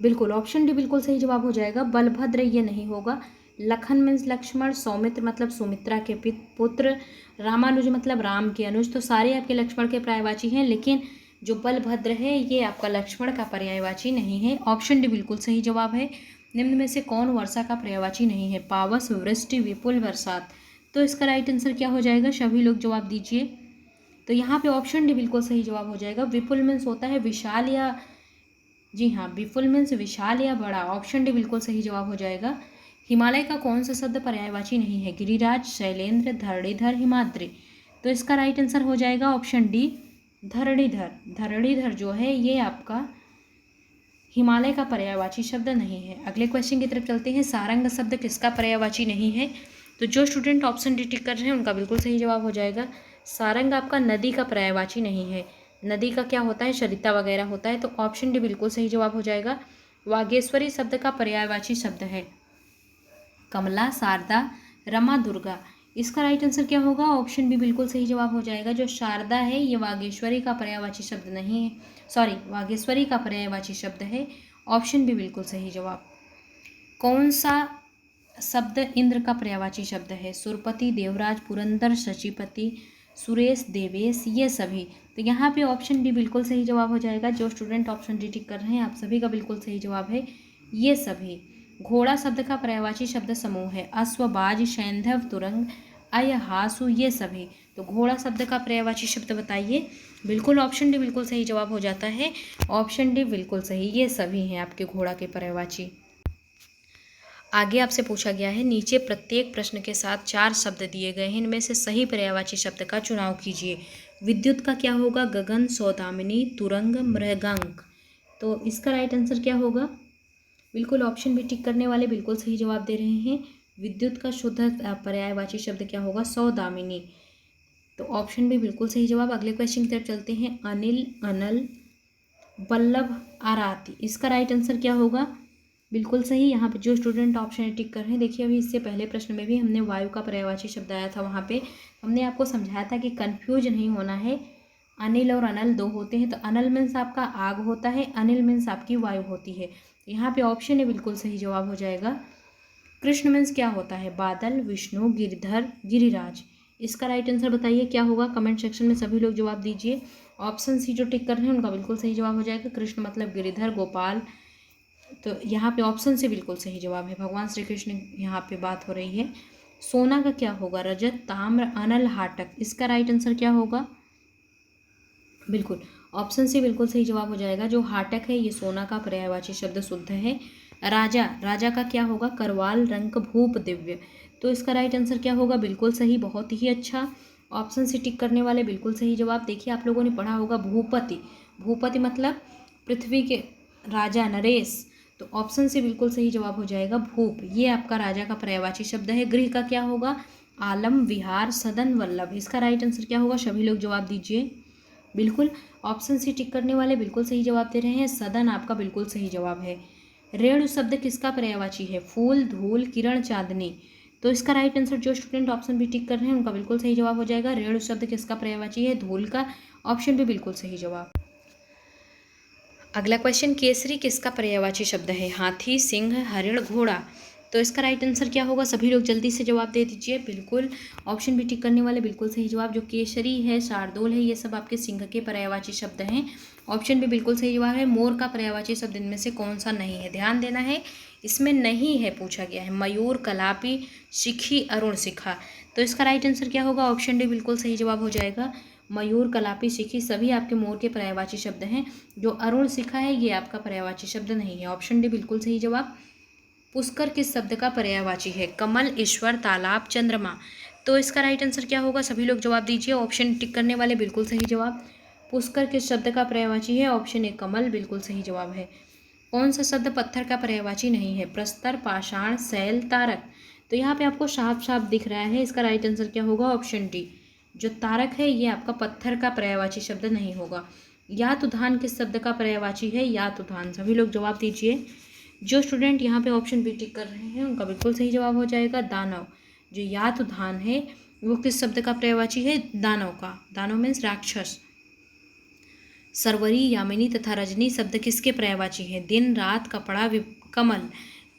बिल्कुल ऑप्शन डी बिल्कुल सही जवाब हो जाएगा। बलभद्र ये नहीं होगा। लखन मीन्स लक्ष्मण, सौमित्र मतलब सुमित्रा के पुत्र, रामानुज मतलब राम के अनुज। तो सारे आपके लक्ष्मण के पर्यायवाची हैं, लेकिन जो बलभद्र है ये आपका लक्ष्मण का पर्यायवाची नहीं है। ऑप्शन डी बिल्कुल सही जवाब है। निम्न में से कौन वर्षा का पर्यायवाची नहीं है। पावस, वृष्टि, विपुल, बरसात। तो इसका राइट आंसर क्या हो जाएगा सभी लोग जवाब दीजिए। तो यहाँ पे ऑप्शन डी बिल्कुल सही जवाब हो जाएगा। विपुल मीन्स होता है विशाल या, जी हाँ, विपुल मीन्स विशाल या बड़ा। ऑप्शन डी बिल्कुल सही जवाब हो जाएगा। हिमालय का कौन सा शब्द पर्यायवाची नहीं है। गिरिराज, शैलेंद्र, धरणीधर, हिमाद्री। तो इसका राइट आंसर हो जाएगा ऑप्शन डी धरणीधर। धरणीधर जो है ये आपका हिमालय का पर्यायवाची शब्द नहीं है। अगले क्वेश्चन की तरफ चलते हैं। सारंग शब्द किसका पर्यायवाची नहीं है। तो जो स्टूडेंट ऑप्शन डी टिक कर रहे हैं उनका बिल्कुल सही जवाब हो जाएगा। सारंग आपका नदी का पर्यायवाची नहीं है। नदी का क्या होता है, सरिता वगैरह होता है। तो ऑप्शन डी बिल्कुल सही जवाब हो जाएगा। वागेश्वरी शब्द का पर्यायवाची शब्द है कमला, शारदा, रमा, दुर्गा। इसका राइट आंसर क्या होगा। ऑप्शन बी बिल्कुल सही जवाब हो जाएगा। जो शारदा है ये वागेश्वरी का पर्यायवाची शब्द नहीं है, सॉरी वागेश्वरी का पर्यायवाची शब्द है। ऑप्शन बी बिल्कुल सही जवाब। कौन सा शब्द इंद्र का पर्यायवाची शब्द है। सुरपति, देवराज, पुरंदर, शचीपति, सुरेश, देवेश, ये सभी। तो यहाँ पे ऑप्शन डी बिल्कुल सही जवाब हो जाएगा। जो स्टूडेंट ऑप्शन डी टिक कर रहे हैं आप सभी का बिल्कुल सही जवाब है ये सभी। घोड़ा शब्द का पर्यायवाची शब्द समूह है। अश्व, बाज, सैंधव, तुरंग, अय, हासु, ये सभी। तो घोड़ा शब्द का पर्यायवाची शब्द बताइए। बिल्कुल ऑप्शन डी बिल्कुल सही जवाब हो जाता है। ऑप्शन डी बिल्कुल सही, ये सभी हैं आपके घोड़ा के पर्यायवाची। आगे आपसे पूछा गया है नीचे प्रत्येक प्रश्न के साथ 4 शब्द दिए गए हैं, इनमें से सही पर्यायवाची शब्द का चुनाव कीजिए। विद्युत का क्या होगा। गगन, सौदामिनी, तुरंग, मृगांक। तो इसका राइट आंसर क्या होगा। बिल्कुल ऑप्शन भी टिक करने वाले बिल्कुल सही जवाब दे रहे हैं। विद्युत का शुद्ध पर्यायवाची शब्द क्या होगा? सौदामिनी। तो ऑप्शन भी बिल्कुल सही जवाब। अगले क्वेश्चन की तरफ चलते हैं। अनिल, अनल, वल्लभ, आराती, इसका राइट आंसर क्या होगा? बिल्कुल सही। यहाँ पे जो स्टूडेंट ऑप्शन टिक कर रहे हैं, देखिए अभी इससे पहले प्रश्न में भी हमने वायु का पर्यायवाची शब्द आया था, वहाँ पे हमने आपको समझाया था कि कंफ्यूज नहीं होना है। अनिल और अनल दो होते हैं, तो अनल मीन्स आपका आग होता है, अनिल मीन्स आपकी वायु होती है। यहाँ पे ऑप्शन है बिल्कुल सही जवाब हो जाएगा। कृष्ण मीन्स क्या होता है? बादल, विष्णु, गिरधर, गिरिराज, इसका राइट आंसर बताइए क्या होगा? कमेंट सेक्शन में सभी लोग जवाब दीजिए। ऑप्शन सी जो टिक कर रहे हैं उनका बिल्कुल सही जवाब हो जाएगा। कृष्ण मतलब गिरिधर, गोपाल, तो यहाँ पे ऑप्शन से बिल्कुल सही जवाब है। भगवान श्री कृष्ण यहाँ पे बात हो रही है। सोना का क्या होगा? रजत, ताम्र, अनल, हाटक, इसका राइट आंसर क्या होगा? बिल्कुल ऑप्शन से बिल्कुल सही जवाब हो जाएगा। जो हाटक है ये सोना का पर्यायवाची शब्द शुद्ध है। राजा, राजा का क्या होगा? करवाल, रंक, भूप, दिव्य, तो इसका राइट आंसर क्या होगा? बिल्कुल सही, बहुत ही अच्छा। ऑप्शन से टिक करने वाले बिल्कुल सही जवाब। देखिए आप लोगों ने पढ़ा होगा भूपति, भूपति मतलब पृथ्वी के राजा, नरेश, तो ऑप्शन से बिल्कुल सही जवाब हो जाएगा भूप, ये आपका राजा का पर्यायवाची शब्द है। गृह का क्या होगा? आलम, विहार, सदन, वल्लभ, इसका राइट आंसर क्या होगा? सभी लोग जवाब दीजिए। बिल्कुल ऑप्शन सी टिक करने वाले बिल्कुल सही जवाब दे रहे हैं। सदन आपका बिल्कुल सही जवाब है। रेणु शब्द किसका पर्यायवाची है? फूल, धूल, किरण, चांदनी, तो इसका राइट आंसर जो स्टूडेंट ऑप्शन भी टिक कर रहे हैं उनका बिल्कुल सही जवाब हो जाएगा। रेणु शब्द किसका पर्यायवाची है? धूल का, ऑप्शन भी बिल्कुल सही जवाब। अगला क्वेश्चन, केसरी किसका पर्यायवाची शब्द है? हाथी, सिंह, हरिण, घोड़ा, तो इसका राइट आंसर क्या होगा? सभी लोग जल्दी से जवाब दे दीजिए। बिल्कुल ऑप्शन भी टिक करने वाले बिल्कुल सही जवाब। जो केसरी है, शार्दूल है, ये सब आपके सिंह के पर्यायवाची शब्द हैं। ऑप्शन भी बिल्कुल सही जवाब है। मोर का पर्यायवाची शब्द इनमें से कौन सा नहीं है? ध्यान देना है, इसमें नहीं है पूछा गया है। मयूर, कलापी, शिखी, अरुण शिखा, तो इसका राइट आंसर क्या होगा? ऑप्शन डी बिल्कुल सही जवाब हो जाएगा। मयूर, कलापी, शिखी सभी आपके मोर के पर्यायवाची शब्द हैं। जो अरुण शिखा है ये आपका पर्यायवाची शब्द नहीं है। ऑप्शन डी बिल्कुल सही जवाब। पुष्कर किस शब्द का पर्यायवाची है? कमल, ईश्वर, तालाब, चंद्रमा, तो इसका राइट आंसर क्या होगा? सभी लोग जवाब दीजिए। ऑप्शन टिक करने वाले बिल्कुल सही जवाब। पुष्कर किस शब्द का पर्यायवाची है? ऑप्शन ए कमल, बिल्कुल सही जवाब है। कौन सा शब्द पत्थर का पर्यायवाची नहीं है? प्रस्तर, पाषाण, शैल, तारक, तो यहाँ पे आपको साफ साफ दिख रहा है। इसका राइट आंसर क्या होगा? ऑप्शन डी, जो तारक है ये आपका पत्थर का पर्यायवाची शब्द नहीं होगा। यातुधान किस शब्द का पर्यायवाची है? यातुधान, सभी लोग जवाब दीजिए। जो स्टूडेंट यहाँ पे ऑप्शन बी टिक कर रहे हैं उनका बिल्कुल सही जवाब हो जाएगा। दानव, जो यातुधान है वो किस शब्द का पर्यायवाची है? दानव का, दानव मीन्स राक्षस। सरवरी, यामिनी तथा रजनी शब्द किसके पर्यायवाची है? दिन, रात, कपड़ा, कमल,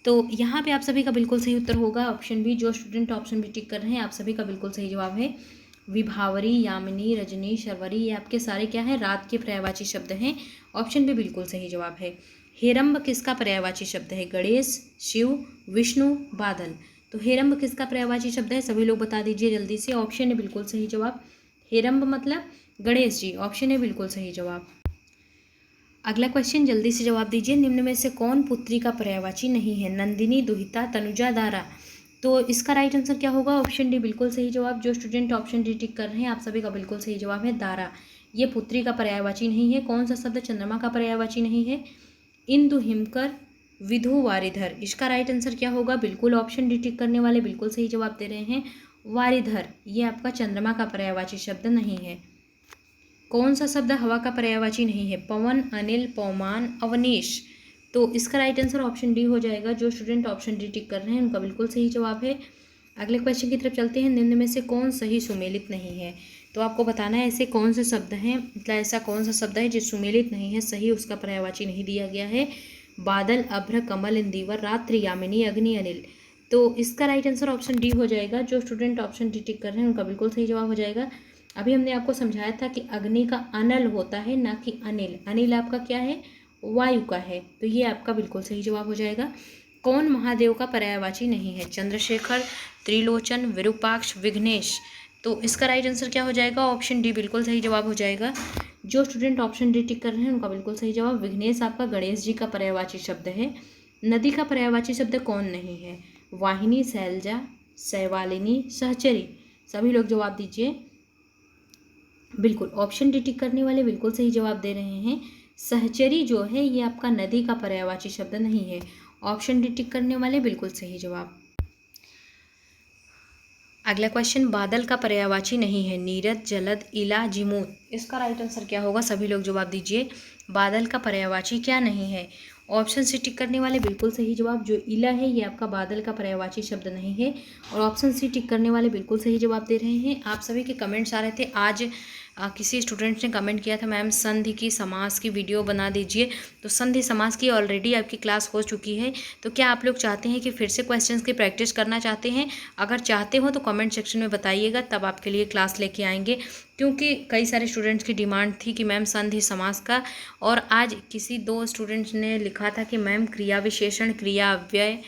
तो यहाँ पे आप सभी का बिल्कुल सही उत्तर होगा ऑप्शन बी। जो स्टूडेंट ऑप्शन बी टिक कर रहे हैं आप सभी का बिल्कुल सही जवाब है। विभावरी, यामिनी, रजनी, शर्वरी, ये आपके सारे क्या है? रात के पर्यायवाची शब्द हैं। ऑप्शन बी बिल्कुल सही जवाब है। हेरम्ब किसका पर्यायवाची शब्द है? गणेश, शिव, विष्णु, बादल, तो हेरम्ब किसका पर्यायवाची शब्द है? सभी लोग बता दीजिए जल्दी से। ऑप्शन है बिल्कुल सही जवाब। हेरम्ब मतलब गणेश जी, ऑप्शन है बिल्कुल सही जवाब। अगला क्वेश्चन जल्दी से जवाब दीजिए। निम्न में से कौन पुत्री का पर्यायवाची नहीं है? नंदिनी, दुहिता, तनुजा, दारा, तो इसका राइट आंसर क्या होगा? ऑप्शन डी बिल्कुल सही जवाब। जो स्टूडेंट ऑप्शन डी टिक कर रहे हैं आप सभी का बिल्कुल सही जवाब है। दारा, ये पुत्री का पर्यायवाची नहीं है। कौन सा शब्द चंद्रमा का पर्यायवाची नहीं है? इंदु, हिमकर, विधु, वारिधर, इसका राइट आंसर क्या होगा? बिल्कुल ऑप्शन डी टिक करने वाले बिल्कुल सही जवाब दे रहे हैं। वारिधर, ये आपका चंद्रमा का पर्यायवाची शब्द नहीं है। कौन सा शब्द हवा का पर्यायवाची नहीं है? पवन, अनिल, पौमान, अवनीश, तो इसका राइट आंसर ऑप्शन डी हो जाएगा। जो स्टूडेंट ऑप्शन डी टिक कर रहे हैं उनका बिल्कुल सही जवाब है। अगले क्वेश्चन की तरफ चलते हैं। निम्न में से कौन सही सुमेलित नहीं है? तो आपको बताना है ऐसे कौन से शब्द हैं, मतलब ऐसा कौन सा शब्द है जो सुमेलित नहीं है, सही उसका पर्यायवाची नहीं दिया गया है। बादल, अभ्र, कमल, इंदिवर, रात्रि, यामिनी, अग्नि, अनिल, तो इसका राइट आंसर ऑप्शन डी हो जाएगा। जो स्टूडेंट ऑप्शन डी टिक कर रहे हैं उनका बिल्कुल सही जवाब हो जाएगा। अभी हमने आपको समझाया था कि अग्नि का अनल होता है ना कि अनिल। अनिल आपका क्या है? वायु का है, तो ये आपका बिल्कुल सही जवाब हो जाएगा। कौन महादेव का पर्यायवाची नहीं है? चंद्रशेखर, त्रिलोचन, विरूपाक्ष, विघ्नेश, तो इसका राइट आंसर क्या हो जाएगा? ऑप्शन डी बिल्कुल सही जवाब हो जाएगा। जो स्टूडेंट ऑप्शन डी टिक कर रहे हैं उनका बिल्कुल सही जवाब। विघ्नेश आपका गणेश जी का पर्यायवाची शब्द है। नदी का पर्यायवाची शब्द कौन नहीं है? वाहिनी, शैलजा, शैवालिनी, सहचरी, सभी लोग जवाब दीजिए। बिल्कुल ऑप्शन डी टिक करने वाले बिल्कुल सही जवाब दे रहे हैं। सहचरी जो है ये आपका नदी का पर्यायवाची शब्द नहीं है। ऑप्शन डी टिक करने वाले बिल्कुल सही जवाब। अगला क्वेश्चन, बादल का पर्यायवाची नहीं है, नीरद, जलद, इला, जिमूत। इसका राइट आंसर क्या होगा? सभी लोग जवाब दीजिए। बादल का पर्यायवाची क्या नहीं है? ऑप्शन से टिक करने वाले बिल्कुल सही जवाब। जो इला है ये आपका बादल का पर्यायवाची शब्द नहीं है। और ऑप्शन सी टिक करने वाले बिल्कुल सही जवाब दे रहे हैं। आप सभी के कमेंट्स आ रहे थे। आज किसी स्टूडेंट ने कमेंट किया था, मैम संधि की समास की वीडियो बना दीजिए। तो संधि समास की ऑलरेडी आपकी क्लास हो चुकी है। तो क्या आप लोग चाहते हैं कि फिर से क्वेश्चंस की प्रैक्टिस करना चाहते हैं? अगर चाहते हो तो कमेंट सेक्शन में बताइएगा, तब आपके लिए क्लास लेके आएंगे। क्योंकि कई सारे स्टूडेंट्स की डिमांड थी कि मैम संधि समास का, और आज किसी 2 स्टूडेंट्स ने लिखा था कि मैम क्रिया विशेषण, क्रिया अव्यय,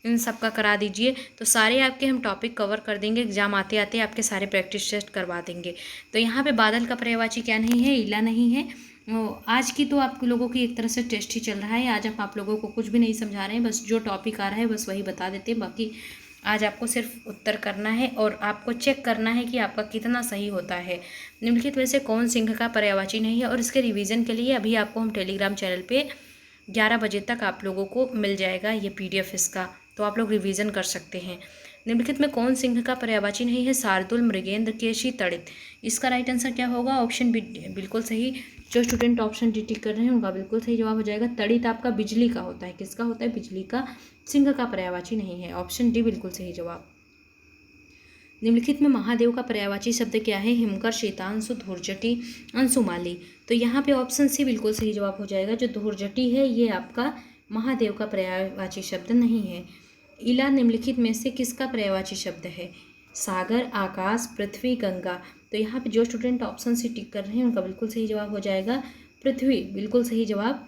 इन सब का करा दीजिए। तो सारे आपके हम टॉपिक कवर कर देंगे, एग्जाम आते आते आपके सारे प्रैक्टिस टेस्ट करवा देंगे। तो यहाँ पे बादल का पर्यायवाची क्या नहीं है? इला नहीं है। आज की तो आप लोगों की एक तरह से टेस्ट ही चल रहा है। आज हम आप लोगों को कुछ भी नहीं समझा रहे हैं, बस जो टॉपिक आ रहा है बस वही बता देते हैं। बाकी आज आपको सिर्फ उत्तर करना है और आपको चेक करना है कि आपका कितना सही होता है। निम्नलिखित में से कौन सिंह का पर्यायवाची नहीं है? और इसके रिवीजन के लिए अभी आपको हम टेलीग्राम चैनल पे 11 बजे तक आप लोगों को मिल जाएगा ये PDF इसका, तो आप लोग रिवीजन कर सकते हैं। निम्नलिखित में कौन सिंह का पर्यायवाची नहीं है? शार्दुल, मृगेंद्र, केशी, तड़ित। इसका राइट आंसर क्या होगा? ऑप्शन बी बिल्कुल सही। जो स्टूडेंट ऑप्शन डी टिक कर रहे हैं उनका बिल्कुल सही जवाब हो जाएगा। तड़ित आपका बिजली का होता है। किसका होता है? बिजली का। सिंह का पर्यायवाची नहीं है। ऑप्शन डी बिल्कुल सही जवाब। निम्नलिखित में महादेव का पर्यायवाची शब्द क्या है? हिमकर, शीतांशु, धूर्जटी, अंशुमाली। तो यहाँ पे ऑप्शन सी बिल्कुल सही जवाब हो जाएगा। जो धूर्जटी है ये आपका महादेव का पर्यायवाची शब्द नहीं है। इला निम्नलिखित में से किसका पर्यायवाची शब्द है? सागर, आकाश, पृथ्वी, गंगा। तो यहाँ पे जो स्टूडेंट ऑप्शन से टिक कर रहे हैं उनका बिल्कुल सही जवाब हो जाएगा पृथ्वी। बिल्कुल सही जवाब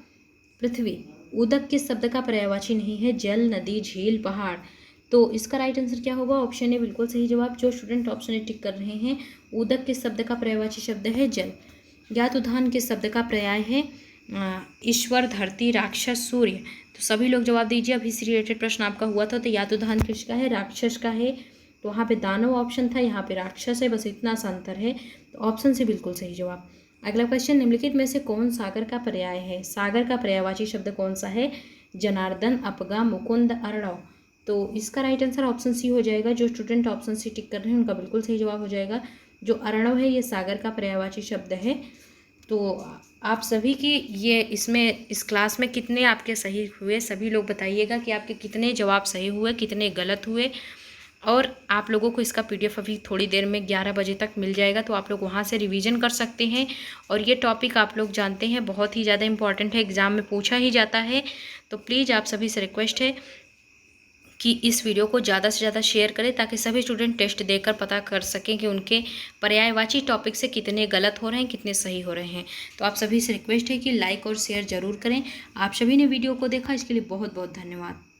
पृथ्वी। उदक किस शब्द का पर्यायवाची नहीं है? जल, नदी, झील, पहाड़। तो इसका राइट आंसर क्या होगा? ऑप्शन ए बिल्कुल सही जवाब। जो स्टूडेंट ऑप्शन ए टिक कर रहे हैं, उदक किस शब्द का पर्यायवाची शब्द है? जल। यातुधान किस शब्द का पर्याय है? ईश्वर, धरती, राक्षस, सूर्य। तो सभी लोग जवाब दीजिए। अभी से रिलेटेड प्रश्न आपका हुआ था। तो यातुधान किसका है? राक्षस का है। तो वहाँ पे दानव ऑप्शन था, यहाँ पे राक्षस है, बस इतना सा अंतर है। तो ऑप्शन से बिल्कुल सही जवाब। अगला क्वेश्चन, निम्नलिखित में से कौन सागर का पर्याय है? सागर का पर्यायवाची शब्द कौन सा है? जनार्दन, अपगा, मुकुंद, अर्णव। तो इसका राइट आंसर ऑप्शन सी हो जाएगा। जो स्टूडेंट ऑप्शन सी टिक कर रहे हैं उनका बिल्कुल सही जवाब हो जाएगा। जो अर्णव है ये सागर का पर्यायवाची शब्द है। तो आप सभी की ये इसमें इस क्लास में कितने आपके सही हुए, सभी लोग बताइएगा कि आपके कितने जवाब सही हुए, कितने गलत हुए। और आप लोगों को इसका PDF अभी थोड़ी देर में 11 बजे तक मिल जाएगा, तो आप लोग वहाँ से रिवीजन कर सकते हैं। और ये टॉपिक आप लोग जानते हैं बहुत ही ज़्यादा इंपॉर्टेंट है, एग्ज़ाम में पूछा ही जाता है। तो प्लीज़ आप सभी से रिक्वेस्ट है कि इस वीडियो को ज़्यादा से ज़्यादा शेयर करें, ताकि सभी स्टूडेंट टेस्ट देकर पता कर सकें कि उनके पर्यायवाची टॉपिक से कितने गलत हो रहे हैं, कितने सही हो रहे हैं। तो आप सभी से रिक्वेस्ट है कि लाइक और शेयर ज़रूर करें। आप सभी ने वीडियो को देखा, इसके लिए बहुत बहुत धन्यवाद।